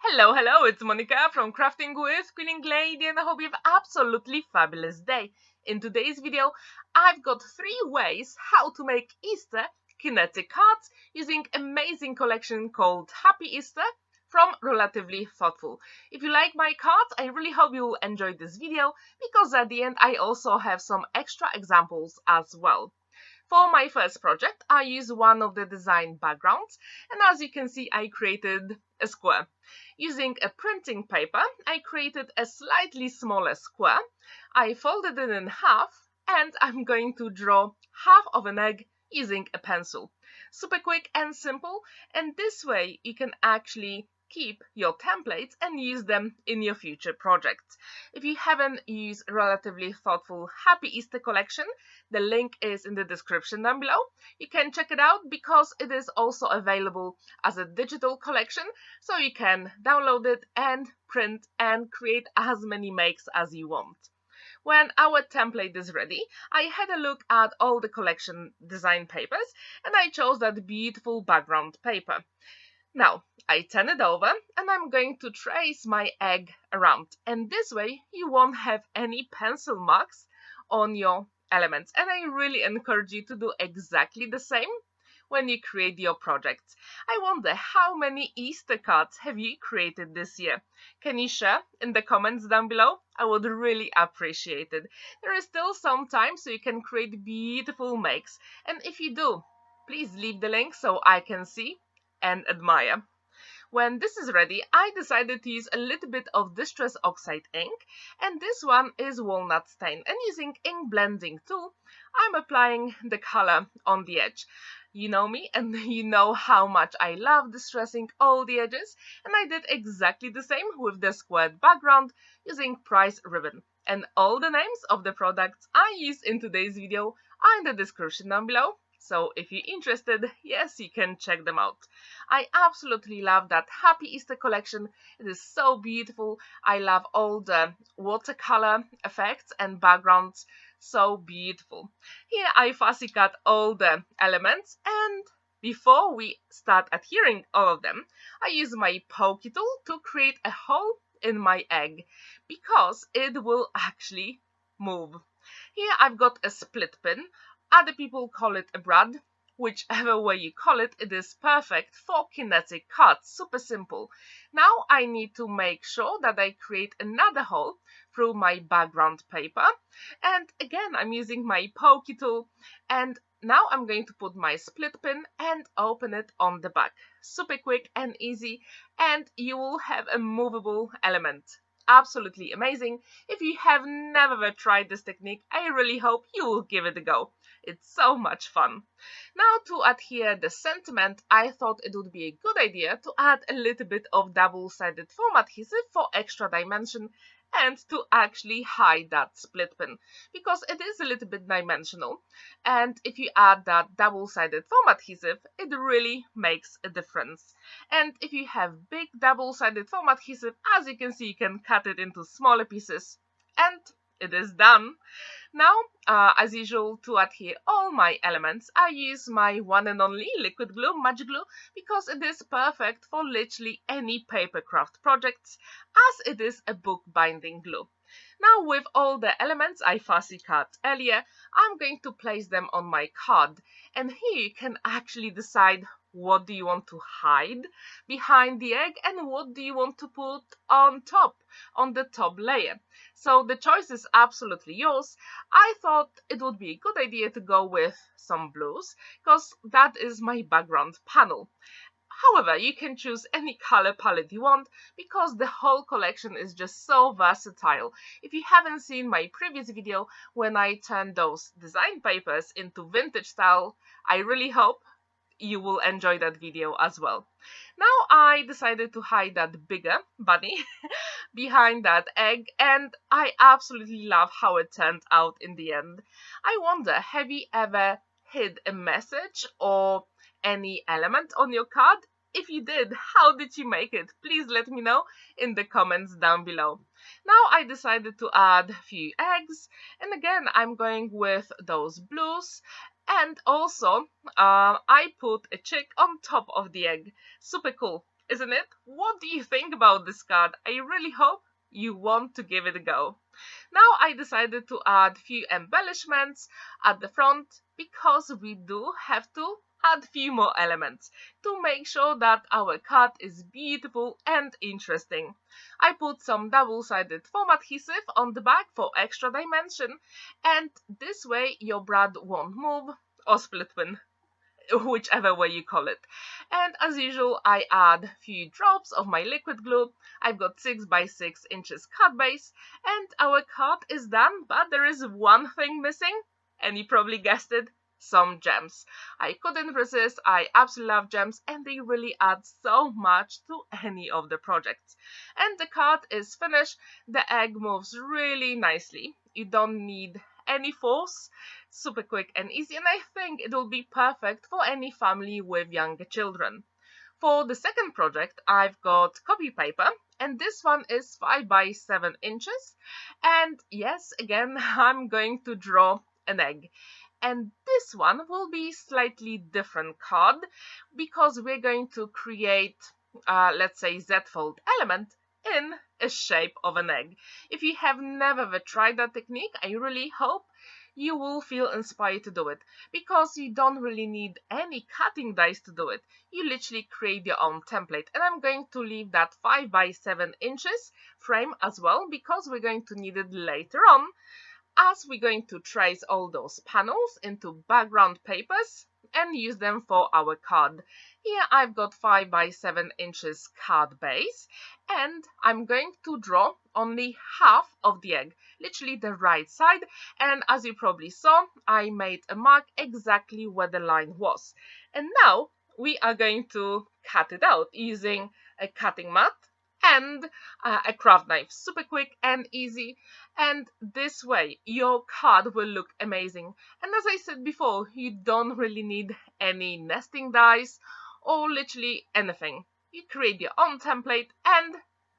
Hello, it's Monica from Crafting with Quilling Lady, and I hope you have absolutely fabulous day. In today's video, I've got 3 ways how to make Easter kinetic cards using amazing collection called Happy Easter from Relatively Thoughtful. If you like my cards, I really hope you will enjoy this video because at the end I also have some extra examples as well. For my first project, I used one of the design backgrounds, and as you can see, I created a square. Using a printing paper, I created a slightly smaller square. I folded it in half, and I'm going to draw half of an egg using a pencil. Super quick and simple, and this way you can actually keep your templates and use them in your future projects. If you haven't used Relatively Thoughtful Happy Easter collection, the link is in the description down below. You can check it out because it is also available as a digital collection, so you can download it and print and create as many makes as you want. When our template is ready, I had a look at all the collection design papers and I chose that beautiful background paper. Now, I turn it over and I'm going to trace my egg around, and this way you won't have any pencil marks on your elements, and I really encourage you to do exactly the same when you create your projects. I wonder how many Easter cards have you created this year? Can you share in the comments down below? I would really appreciate it. There is still some time so you can create beautiful makes, and if you do, please leave the link so I can see and admire. When this is ready, I decided to use a little bit of Distress Oxide ink, and this one is Walnut stain, and using ink blending tool, I'm applying the color on the edge. You know me and you know how much I love distressing all the edges, and I did exactly the same with the squared background using price ribbon. And all the names of the products I use in today's video are in the description down below. So if you're interested, yes, you can check them out. I absolutely love that Happy Easter collection. It is so beautiful. I love all the watercolor effects and backgrounds. So beautiful. Here I fussy cut all the elements, and before we start adhering all of them, I use my pokey tool to create a hole in my egg because it will actually move. Here I've got a split pin. Other people call it a brad. Whichever way you call it, it is perfect for kinetic cards. Super simple. Now I need to make sure that I create another hole through my background paper. And again, I'm using my pokey tool. And now I'm going to put my split pin and open it on the back. Super quick and easy. And you will have a movable element. Absolutely amazing. If you have never tried this technique, I really hope you will give it a go. It's so much fun. Now to adhere the sentiment, I thought it would be a good idea to add a little bit of double-sided foam adhesive for extra dimension and to actually hide that split pin because it is a little bit dimensional, and if you add that double-sided foam adhesive, it really makes a difference. And if you have big double-sided foam adhesive, as you can see, you can cut it into smaller pieces and it is done. Now, as usual, to adhere all my elements, I use my one and only liquid glue, magic glue, because it is perfect for literally any papercraft projects, as it is a book binding glue. Now, with all the elements I fussy cut earlier, I'm going to place them on my card, and here you can actually decide what do you want to hide behind the egg and what do you want to put on top, on the top layer. So the choice is absolutely yours. I thought it would be a good idea to go with some blues because that is my background panel. However, you can choose any color palette you want because the whole collection is just so versatile. If you haven't seen my previous video when I turned those design papers into vintage style, I really hope you will enjoy that video as well. Now I decided to hide that bigger bunny behind that egg, and I absolutely love how it turned out in the end. I wonder, have you ever hid a message or any element on your card? If you did, how did you make it? Please let me know in the comments down below. Now I decided to add a few eggs, and again I'm going with those blues. And also, I put a chick on top of the egg. Super cool. isn't it? What do you think about this card? I really hope you want to give it a go. Now I decided to add few embellishments at the front because we do have to add few more elements to make sure that our card is beautiful and interesting. I put some double-sided foam adhesive on the back for extra dimension, and this way your brand won't move or split win, whichever way you call it. And as usual, I add few drops of my liquid glue. I've got 6 by 6 inches card base, and our card is done, but there is one thing missing, and you probably guessed it, some gems. I couldn't resist. I absolutely love gems, and they really add so much to any of the projects. And the card is finished. The egg moves really nicely. You don't need any force, super quick and easy, and I think it will be perfect for any family with younger children. For the second project, I've got copy paper, and this one is 5 by 7 inches, and yes, again, I'm going to draw an egg. And this one will be slightly different card because we're going to create, let's say, Z-fold element in a shape of an egg. If you have never tried that technique, I really hope you will feel inspired to do it, because you don't really need any cutting dies to do it. You literally create your own template, and I'm going to leave that 5 by 7 inches frame as well because we're going to need it later on, as we're going to trace all those panels into background papers and use them for our card. Here I've got 5 by 7 inches card base, and I'm going to draw only half of the egg, literally the right side, and as you probably saw, I made a mark exactly where the line was. And now we are going to cut it out using a cutting mat and a craft knife. Super quick and easy, and this way your card will look amazing. And as I said before, you don't really need any nesting dies or literally anything. You create your own template and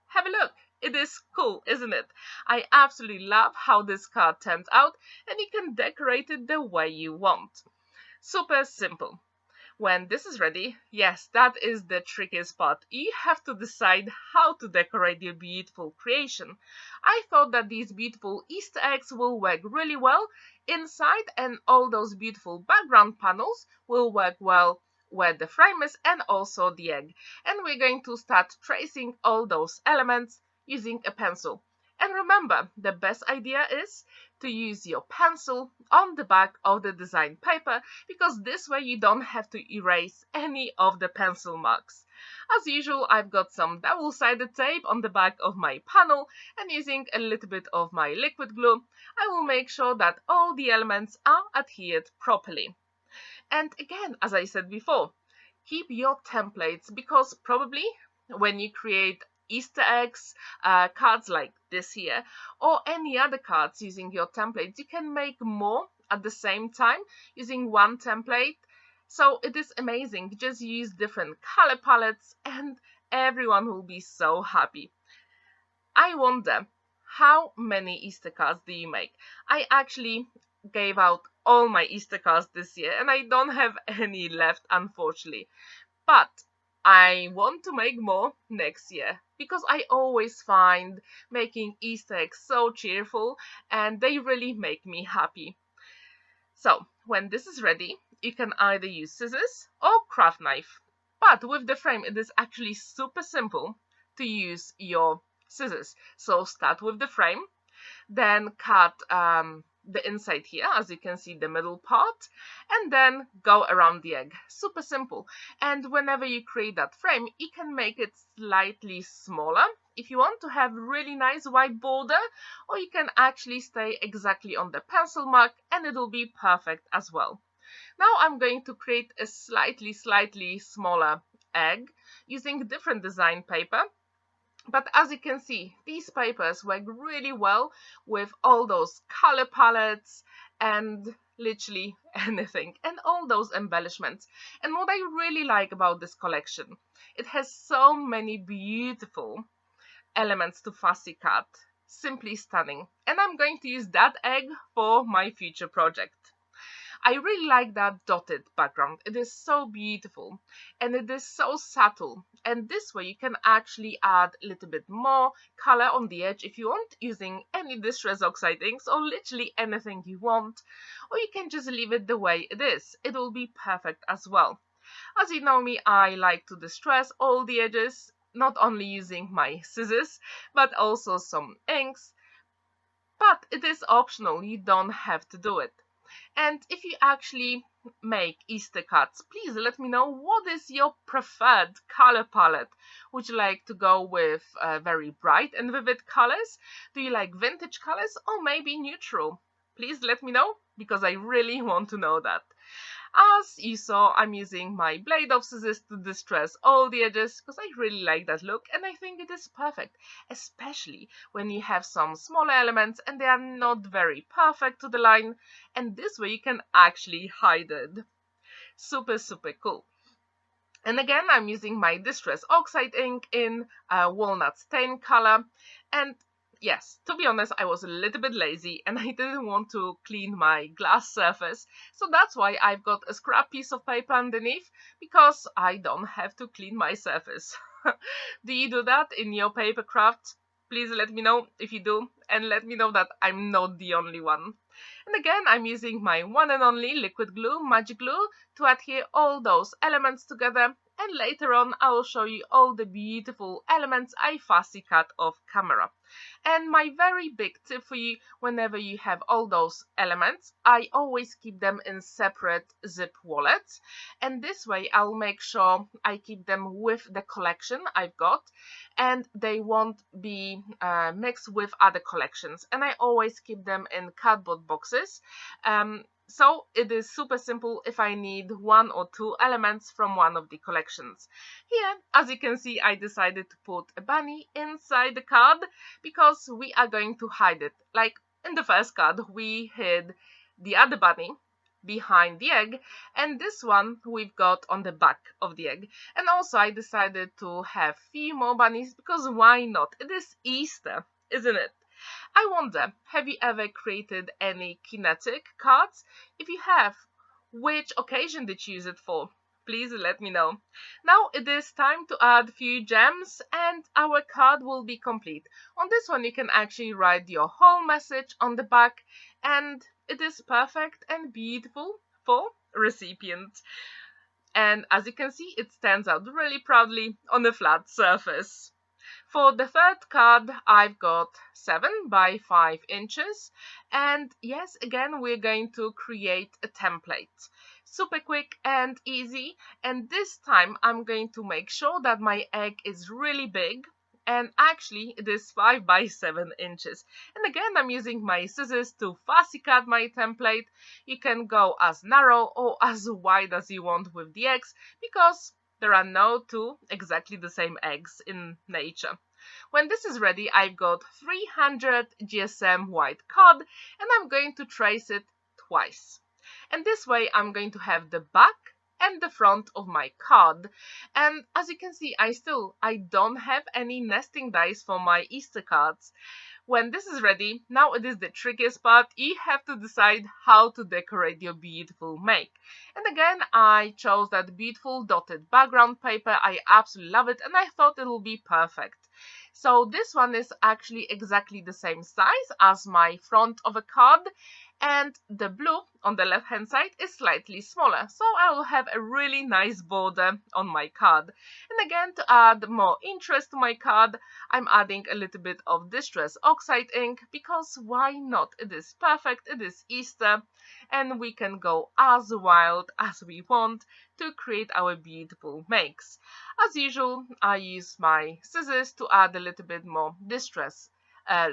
have a look. It is cool, isn't it? I absolutely love how this card turns out, and you can decorate it the way you want. Super simple. When this is ready, yes, that is the trickiest part. You have to decide how to decorate your beautiful creation. I thought that these beautiful Easter eggs will work really well inside, and all those beautiful background panels will work well where the frame is and also the egg. And we're going to start tracing all those elements using a pencil. And remember, the best idea is to use your pencil on the back of the design paper, because this way you don't have to erase any of the pencil marks. As usual, I've got some double-sided tape on the back of my panel, and using a little bit of my liquid glue, I will make sure that all the elements are adhered properly. And again, as I said before, keep your templates, because probably when you create Easter eggs, cards like this here, or any other cards using your templates, you can make more at the same time using one template. So it is amazing. Just use different color palettes and everyone will be so happy. I wonder, how many Easter cards do you make? I actually gave out all my Easter cards this year and I don't have any left, unfortunately. But I want to make more next year, because I always find making Easter eggs so cheerful and they really make me happy. So when this is ready, you can either use scissors or craft knife. But with the frame, it is actually super simple to use your scissors. So start with the frame, then cut the inside here, as you can see, the middle part, and then go around the egg. Super simple. And whenever you create that frame, you can make it slightly smaller if you want to have really nice white border, or you can actually stay exactly on the pencil mark and it will be perfect as well. Now I'm going to create a slightly smaller egg using different design paper. But as you can see, these papers work really well with all those color palettes and literally anything, and all those embellishments. And what I really like about this collection, it has so many beautiful elements to fussy cut. Simply stunning. And I'm going to use that egg for my future project. I really like that dotted background. It is so beautiful and it is so subtle. And this way you can actually add a little bit more color on the edge if you want, using any Distress Oxide inks or literally anything you want. Or you can just leave it the way it is. It will be perfect as well. As you know me, I like to distress all the edges, not only using my scissors, but also some inks. But it is optional, you don't have to do it. And if you actually make Easter cards, please let me know what is your preferred color palette. Would you like to go with very bright and vivid colors? Do you like vintage colors or maybe neutral? Please let me know, because I really want to know that. As you saw, I'm using my blade of scissors to distress all the edges because I really like that look and I think it is perfect, especially when you have some smaller elements and they are not very perfect to the line, and this way you can actually hide it. Super, super cool. And again, I'm using my Distress Oxide ink in Walnut stain color, and yes, to be honest, I was a little bit lazy and I didn't want to clean my glass surface, so that's why I've got a scrap piece of paper underneath, because I don't have to clean my surface. Do you do that in your paper crafts? Please let me know if you do, and let me know that I'm not the only one. And again, I'm using my one and only liquid glue, magic glue, to adhere all those elements together, and later on I will show you all the beautiful elements I fussy cut off camera. And my very big tip for you, whenever you have all those elements, I always keep them in separate zip wallets, and this way I'll make sure I keep them with the collection I've got and they won't be mixed with other collections, and I always keep them in cardboard boxes. So it is super simple if I need one or two elements from one of the collections. Here, as you can see, I decided to put a bunny inside the card because we are going to hide it. Like in the first card, we hid the other bunny behind the egg, and this one we've got on the back of the egg. And also I decided to have few more bunnies because why not? It is Easter, isn't it? I wonder, have you ever created any Kinetic cards? If you have, which occasion did you use it for? Please let me know. Now it is time to add a few gems and our card will be complete. On this one you can actually write your whole message on the back, and it is perfect and beautiful for recipients. And as you can see, it stands out really proudly on a flat surface. For the third card, I've got 7 by 5 inches, and yes, again, we're going to create a template. Super quick and easy, and this time I'm going to make sure that my egg is really big, and actually it is 5 by 7 inches. And again, I'm using my scissors to fussy cut my template. You can go as narrow or as wide as you want with the eggs, because there are no two exactly the same eggs in nature. When this is ready, I've got 300 GSM white card and I'm going to trace it twice. And this way I'm going to have the back and the front of my card. And as you can see, I don't have any nesting dies for my Easter cards. When this is ready, now it is the trickiest part. You have to decide how to decorate your beautiful make. And again, I chose that beautiful dotted background paper. I absolutely love it and I thought it will be perfect. So this one is actually exactly the same size as my front of a card, and the blue on the left hand side is slightly smaller, so I will have a really nice border on my card. And again, to add more interest to my card, I'm adding a little bit of Distress Oxide ink, because why not? It is perfect, it is Easter, and we can go as wild as we want to create our beautiful makes. As usual, I use my scissors to add a little bit more distress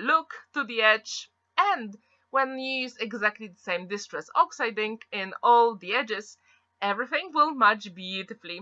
look to the edge, and when you use exactly the same Distress Oxide ink in all the edges, everything will match beautifully.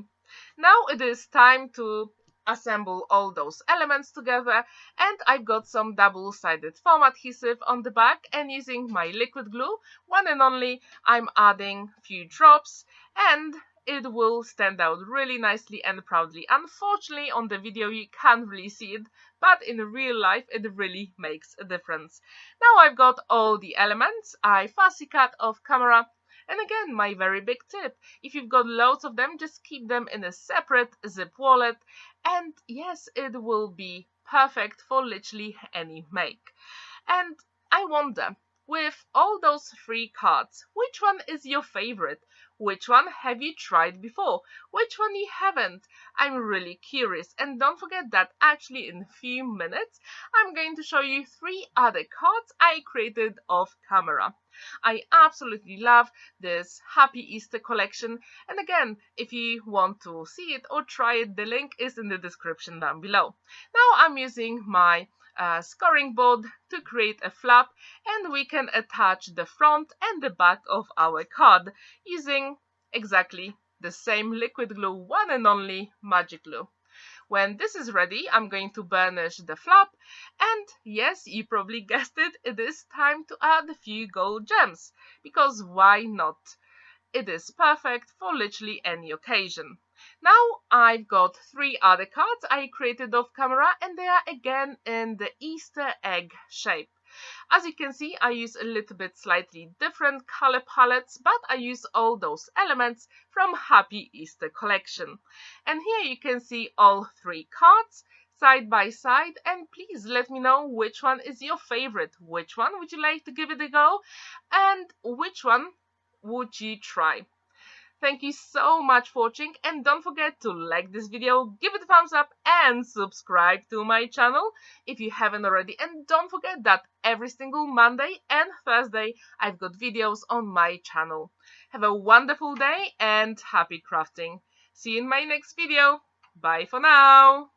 Now it is time to assemble all those elements together, and I've got some double-sided foam adhesive on the back, and using my liquid glue, one and only, I'm adding a few drops, and it will stand out really nicely and proudly. Unfortunately, on the video you can't really see it, but in real life it really makes a difference. Now I've got all the elements I fussy cut off camera, And again, my very big tip, if you've got loads of them, just keep them in a separate zip wallet, and yes, it will be perfect for literally any make. And I wonder, with all those free cards, which one is your favorite? Which one have you tried before? Which one you haven't? I'm really curious. And don't forget that actually in a few minutes, I'm going to show you 3 other cards I created off camera. I absolutely love this Happy Easter collection. And again, if you want to see it or try it, the link is in the description down below. Now I'm using my scoring board to create a flap, and we can attach the front and the back of our card using exactly the same liquid glue, one and only magic glue. When this is ready, I'm going to burnish the flap, and yes, you probably guessed it, it is time to add a few gold gems, because why not? It is perfect for literally any occasion. Now I've got 3 other cards I created off camera, and they are again in the Easter egg shape. As you can see, I use a little bit slightly different color palettes, but I use all those elements from Happy Easter collection. And here you can see all 3 cards side by side, and please let me know which one is your favorite, which one would you like to give it a go, and which one would you try. Thank you so much for watching, and don't forget to like this video, give it a thumbs up, and subscribe to my channel if you haven't already. And don't forget that every single Monday and Thursday I've got videos on my channel. Have a wonderful day and happy crafting. See you in my next video. Bye for now.